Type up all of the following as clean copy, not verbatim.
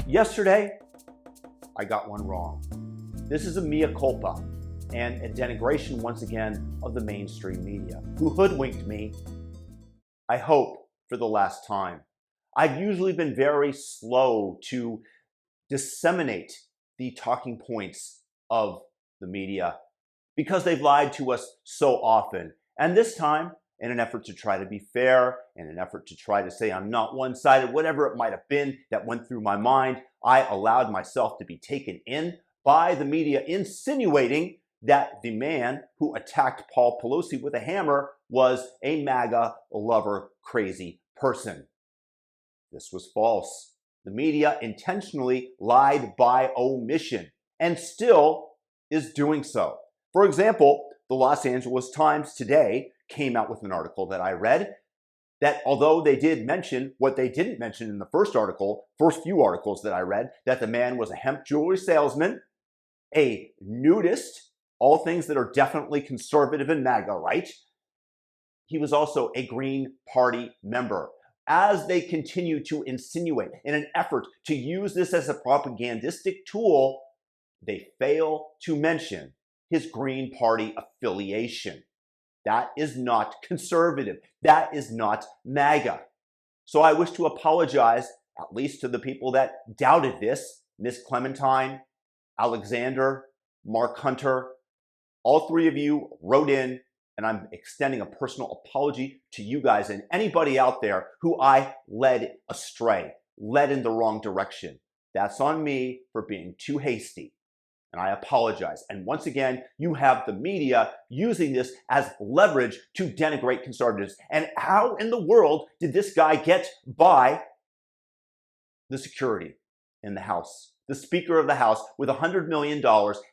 Yesterday, I got one wrong. This is a mea culpa and a denigration once again of the mainstream media, who hoodwinked me, I hope, for the last time. I've usually been very slow to disseminate the talking points of the media because they've lied to us so often. And this time, in an effort to try to be fair, in an effort to try to say I'm not one-sided, whatever it might have been that went through my mind, I allowed myself to be taken in by the media, insinuating that the man who attacked Paul Pelosi with a hammer was a MAGA lover crazy person. This was false. The media intentionally lied by omission and still is doing so. For example, the Los Angeles Times today came out with an article that I read that although they did mention what they didn't mention in the first few articles that I read, that the man was a hemp jewelry salesman, a nudist, all things that are definitely conservative and MAGA, right? He was also a Green Party member. As they continue to insinuate in an effort to use this as a propagandistic tool, they fail to mention his Green Party affiliation. That is not conservative. That is not MAGA. So I wish to apologize, at least to the people that doubted this, Miss Clementine, Alexander, Mark Hunter. All three of you wrote in, and I'm extending a personal apology to you guys and anybody out there who I led astray, led in the wrong direction. That's on me for being too hasty. And I apologize. And once again, you have the media using this as leverage to denigrate conservatives. And how in the world did this guy get by the security in the House? The Speaker of the House with $100 million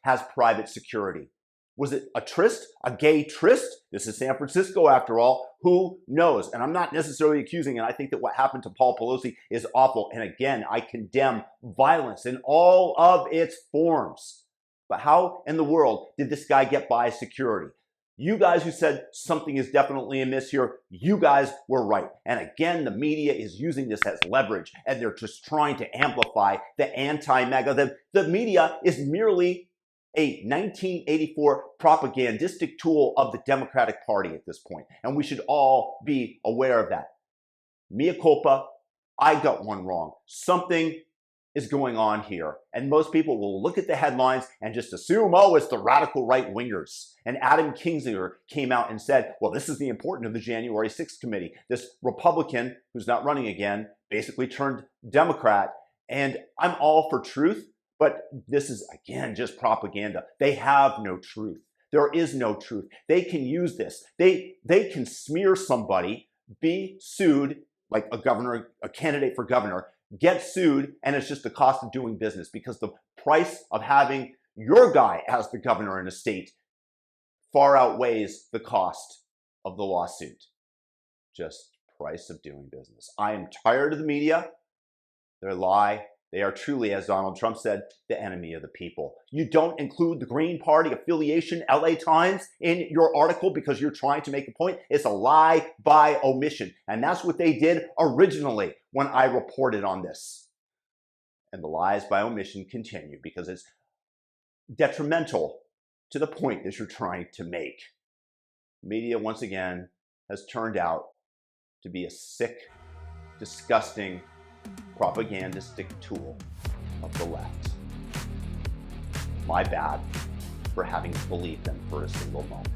has private security. Was it a tryst, a gay tryst? This is San Francisco after all. Who knows? And I'm not necessarily accusing, and I think that what happened to Paul Pelosi is awful. And again, I condemn violence in all of its forms. But how in the world did this guy get by security? You guys who said something is definitely amiss here, you guys were right. And again, the media is using this as leverage, and they're just trying to amplify the anti-MAGA. The media is merely a 1984 propagandistic tool of the Democratic Party at this point. And we should all be aware of that. Mea culpa, I got one wrong. Something is going on here. And most people will look at the headlines and just assume, oh, it's the radical right-wingers. And Adam Kinzinger came out and said, well, this is the importance of the January 6th committee. This Republican, who's not running again, basically turned Democrat. And I'm all for truth, but this is, again, just propaganda. They have no truth. There is no truth. They can use this. They can smear somebody, be sued, like a candidate for governor, get sued, and it's just the cost of doing business because the price of having your guy as the governor in a state far outweighs the cost of the lawsuit. Just price of doing business. I am tired of the media. They lie. They are truly, as Donald Trump said, the enemy of the people. You don't include the Green Party affiliation, LA Times, in your article because you're trying to make a point. It's a lie by omission. And that's what they did originally when I reported on this. And the lies by omission continue because it's detrimental to the point that you're trying to make. Media, once again, has turned out to be a sick, disgusting, propagandistic tool of the left. My bad for having believed them for a single moment.